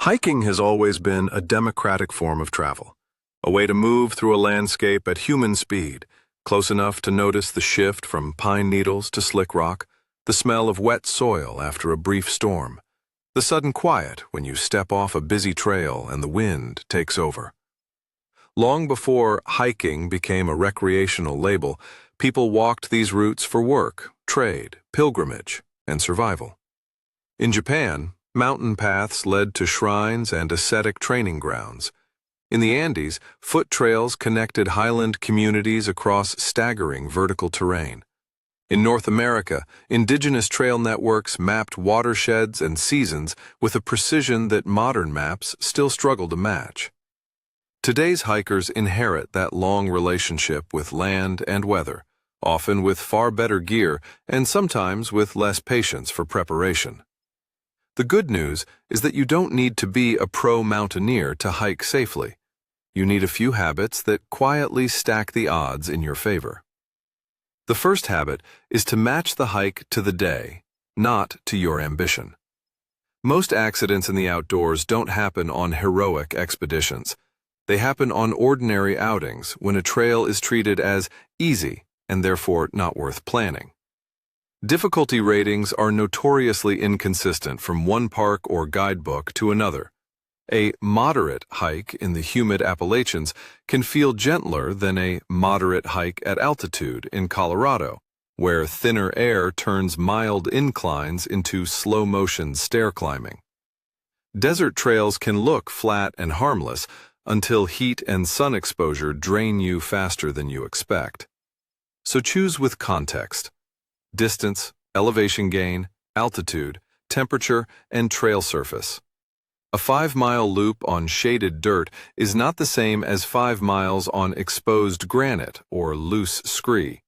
Hiking has always been a democratic form of travel, a way to move through a landscape at human speed, close enough to notice the shift from pine needles to slick rock, the smell of wet soil after a brief storm, the sudden quiet when you step off a busy trail and the wind takes over. Long before hiking became a recreational label, people walked these routes for work, trade, pilgrimage, and survival. In Japan, mountain paths led to shrines and ascetic training grounds. In the Andes, foot trails connected highland communities across staggering vertical terrain. In North America, indigenous trail networks mapped watersheds and seasons with a precision that modern maps still struggle to match. Today's hikers inherit that long relationship with land and weather, often with far better gear and sometimes with less patience for preparation. The good news is that you don't need to be a pro mountaineer to hike safely. You need a few habits that quietly stack the odds in your favor. The first habit is to match the hike to the day, not to your ambition. Most accidents in the outdoors don't happen on heroic expeditions. They happen on ordinary outings when a trail is treated as easy and therefore not worth planning. Difficulty ratings are notoriously inconsistent from one park or guidebook to another. A moderate hike in the humid Appalachians can feel gentler than a moderate hike at altitude in Colorado, where thinner air turns mild inclines into slow-motion stair climbing. Desert trails can look flat and harmless until heat and sun exposure drain you faster than you expect. So choose with context: distance, elevation gain, altitude, temperature, and trail surface. A 5-mile loop on shaded dirt is not the same as 5 miles on exposed granite or loose scree.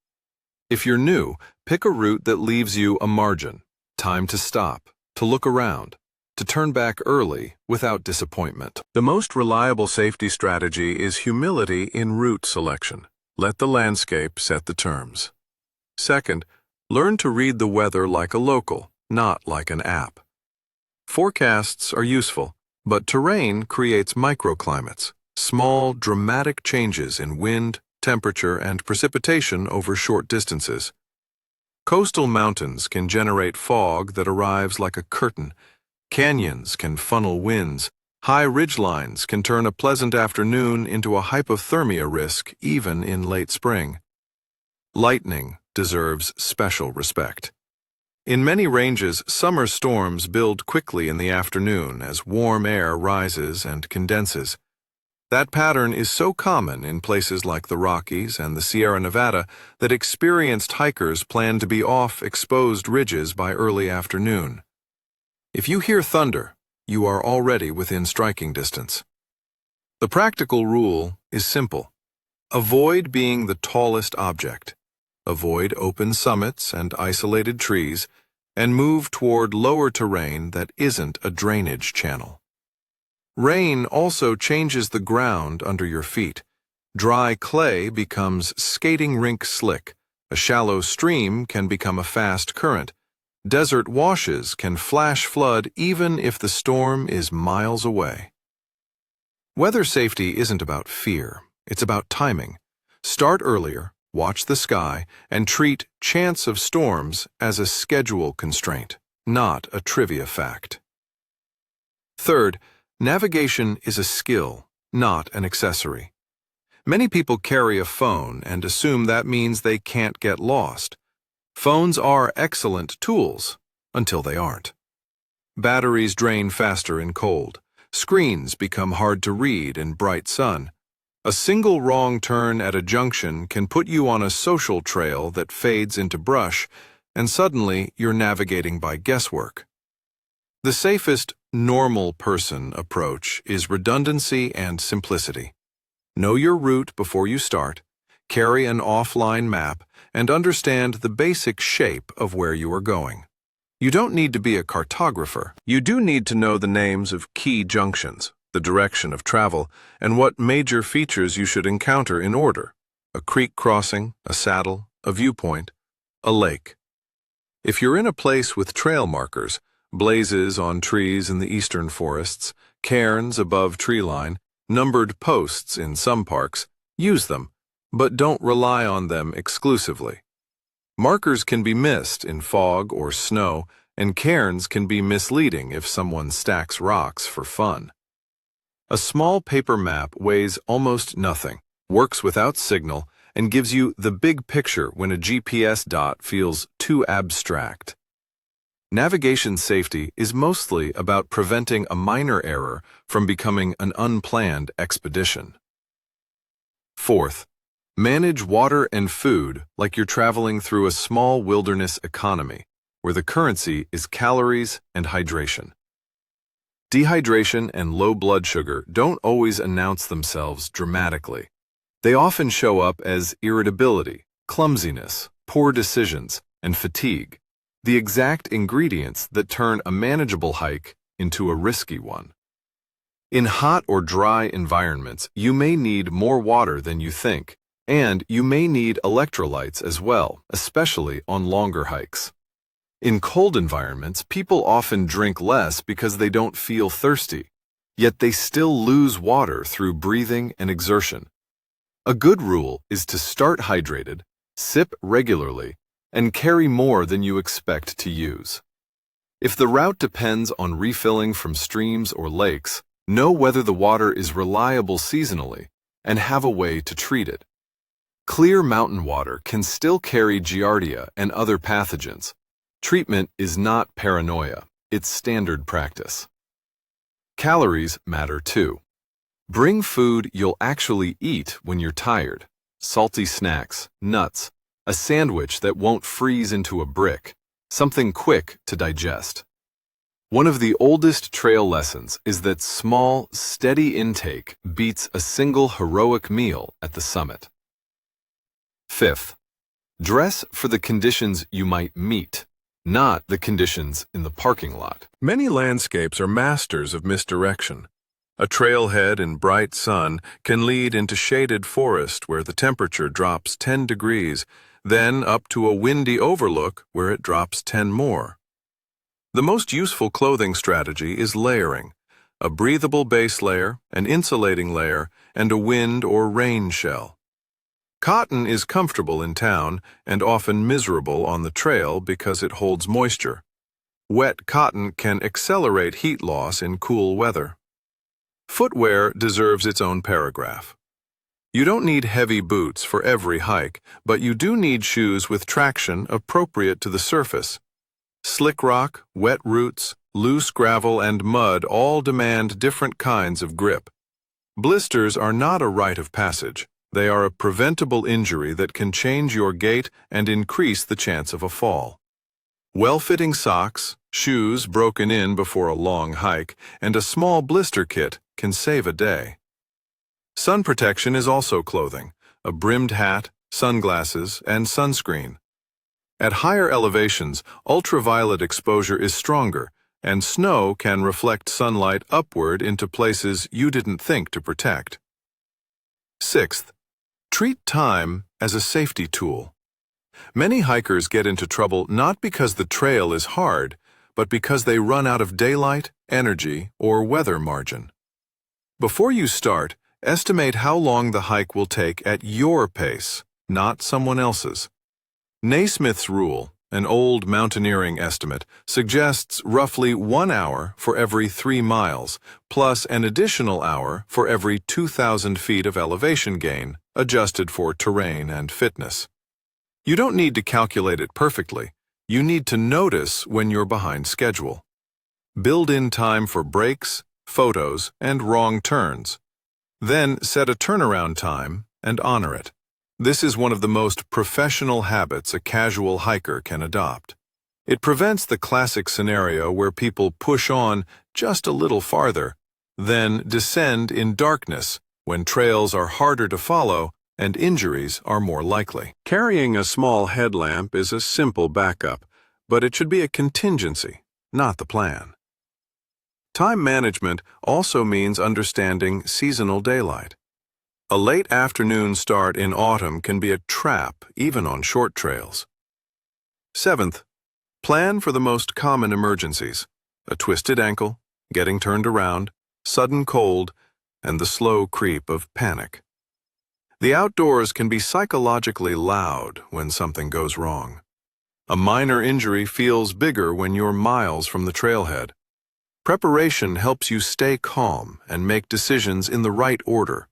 If you're new, pick a route that leaves you a margin, time to stop, to look around, to turn back early without disappointment. The most reliable safety strategy is humility in route selection. Let the landscape set the terms. Second, learn to read the weather like a local, not like an app. Forecasts are useful, but terrain creates microclimates, small, dramatic changes in wind, temperature, and precipitation over short distances. Coastal mountains can generate fog that arrives like a curtain. Canyons can funnel winds. High ridgelines can turn a pleasant afternoon into a hypothermia risk even in late spring. Lightning deserves special respect. In many ranges, summer storms build quickly in the afternoon as warm air rises and condenses. That pattern is so common in places like the Rockies and the Sierra Nevada that experienced hikers plan to be off exposed ridges by early afternoon. If you hear thunder, you are already within striking distance. The practical rule is simple. Avoid being the tallest object. Avoid open summits and isolated trees, and move toward lower terrain that isn't a drainage channel. Rain also changes the ground under your feet. Dry clay becomes skating rink slick. A shallow stream can become a fast current. Desert washes can flash flood even if the storm is miles away. Weather safety isn't about fear, it's about timing. Start earlier, watch the sky, and treat chance of storms as a schedule constraint, not a trivia fact. Third, navigation is a skill, not an accessory. Many people carry a phone and assume that means they can't get lost. Phones are excellent tools until they aren't. Batteries drain faster in cold. Screens become hard to read in bright sun. A single wrong turn at a junction can put you on a social trail that fades into brush, and suddenly you're navigating by guesswork. The safest normal person approach is redundancy and simplicity. Know your route before you start, carry an offline map, and understand the basic shape of where you are going. You don't need to be a cartographer. You do need to know the names of key junctions, the direction of travel, and what major features you should encounter in order: a creek crossing, a saddle, a viewpoint, a lake. If you're in a place with trail markers, blazes on trees in the eastern forests, cairns above tree line, numbered posts in some parks. Use them, but don't rely on them exclusively. Markers can be missed in fog or snow, and cairns can be misleading if someone stacks rocks for fun. A small paper map weighs almost nothing, works without signal, and gives you the big picture when a GPS dot feels too abstract. Navigation safety is mostly about preventing a minor error from becoming an unplanned expedition. Fourth, manage water and food like you're traveling through a small wilderness economy, where the currency is calories and hydration. Dehydration and low blood sugar don't always announce themselves dramatically. They often show up as irritability, clumsiness, poor decisions, and fatigue, the exact ingredients that turn a manageable hike into a risky one. In hot or dry environments, you may need more water than you think, and you may need electrolytes as well, especially on longer hikes. In cold environments, people often drink less because they don't feel thirsty, yet they still lose water through breathing and exertion. A good rule is to start hydrated, sip regularly, and carry more than you expect to use. If the route depends on refilling from streams or lakes, know whether the water is reliable seasonally and have a way to treat it. Clear mountain water can still carry giardia and other pathogens. Treatment is not paranoia, it's standard practice. Calories matter too. Bring food you'll actually eat when you're tired. Salty snacks, nuts, a sandwich that won't freeze into a brick, something quick to digest. One of the oldest trail lessons is that small, steady intake beats a single heroic meal at the summit. Fifth, dress for the conditions you might meet, not the conditions in the parking lot. Many landscapes are masters of misdirection. A trailhead in bright sun can lead into shaded forest where the temperature drops 10 degrees, then up to a windy overlook where it drops 10 more. The most useful clothing strategy is layering, a breathable base layer, an insulating layer, and a wind or rain shell. Cotton is comfortable in town and often miserable on the trail because it holds moisture. Wet cotton can accelerate heat loss in cool weather. Footwear deserves its own paragraph. You don't need heavy boots for every hike, but you do need shoes with traction appropriate to the surface. Slick rock, wet roots, loose gravel, and mud all demand different kinds of grip. Blisters are not a rite of passage. They are a preventable injury that can change your gait and increase the chance of a fall. Well-fitting socks, shoes broken in before a long hike, and a small blister kit can save a day. Sun protection is also clothing, a brimmed hat, sunglasses, and sunscreen. At higher elevations, ultraviolet exposure is stronger, and snow can reflect sunlight upward into places you didn't think to protect. Sixth, treat time as a safety tool. Many hikers get into trouble not because the trail is hard, but because they run out of daylight, energy, or weather margin. Before you start, estimate how long the hike will take at your pace, not someone else's. Naismith's rule, an old mountaineering estimate, suggests roughly 1 hour for every 3 miles, plus an additional hour for every 2,000 feet of elevation gain, adjusted for terrain and fitness. You don't need to calculate it perfectly. You need to notice when you're behind schedule. Build in time for breaks, photos, and wrong turns. Then set a turnaround time and honor it. This is one of the most professional habits a casual hiker can adopt. It prevents the classic scenario where people push on just a little farther, then descend in darkness when trails are harder to follow and injuries are more likely. Carrying a small headlamp is a simple backup, but it should be a contingency, not the plan. Time management also means understanding seasonal daylight. A late afternoon start in autumn can be a trap even on short trails. Seventh, plan for the most common emergencies: a twisted ankle, getting turned around, sudden cold, and the slow creep of panic. The outdoors can be psychologically loud when something goes wrong. A minor injury feels bigger when you're miles from the trailhead. Preparation helps you stay calm and make decisions in the right order.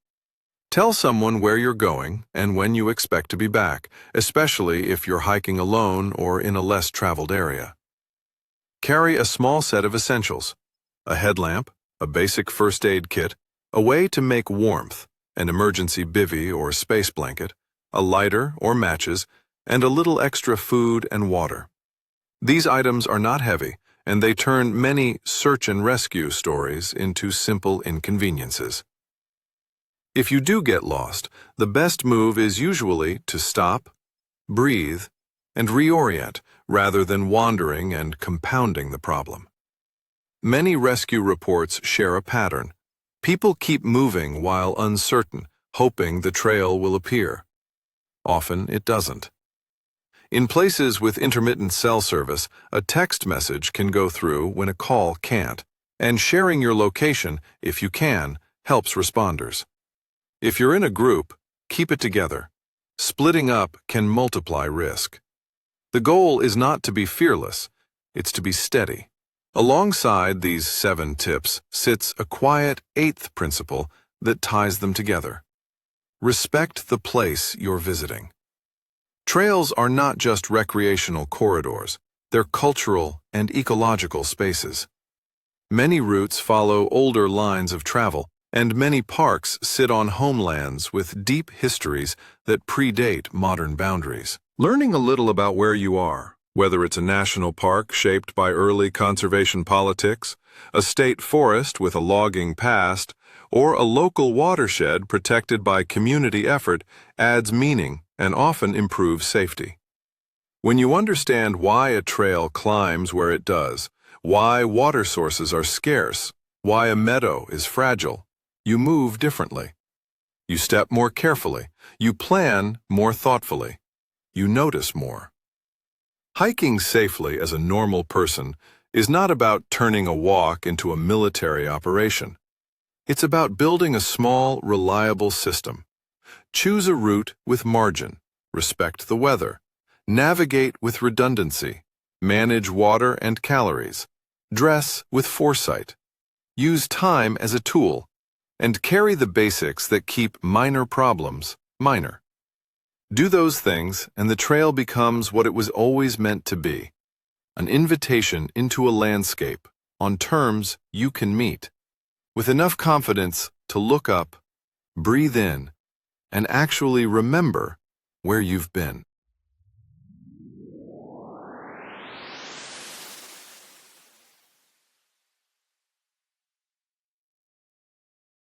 Tell someone where you're going and when you expect to be back, especially if you're hiking alone or in a less traveled area. Carry a small set of essentials: a headlamp, a basic first aid kit, a way to make warmth, an emergency bivvy or space blanket, a lighter or matches, and a little extra food and water. These items are not heavy, and they turn many search and rescue stories into simple inconveniences. If you do get lost, the best move is usually to stop, breathe, and reorient rather than wandering and compounding the problem. Many rescue reports share a pattern. People keep moving while uncertain, hoping the trail will appear. Often it doesn't. In places with intermittent cell service, a text message can go through when a call can't, and sharing your location, if you can, helps responders. If you're in a group, keep it together. Splitting up can multiply risk. The goal is not to be fearless, it's to be steady. Alongside these 7 tips sits a quiet 8th principle that ties them together. Respect the place you're visiting. Trails are not just recreational corridors, they're cultural and ecological spaces. Many routes follow older lines of travel, and many parks sit on homelands with deep histories that predate modern boundaries. Learning a little about where you are, whether it's a national park shaped by early conservation politics, a state forest with a logging past, or a local watershed protected by community effort, adds meaning and often improves safety. When you understand why a trail climbs where it does, why water sources are scarce, why a meadow is fragile, you move differently. You step more carefully, you plan more thoughtfully, you notice more. Hiking safely as a normal person is not about turning a walk into a military operation. It's about building a small, reliable system. Choose a route with margin, respect the weather, navigate with redundancy, manage water and calories, dress with foresight, use time as a tool, and carry the basics that keep minor problems minor. Do those things, and the trail becomes what it was always meant to be: an invitation into a landscape on terms you can meet, with enough confidence to look up, breathe in, and actually remember where you've been.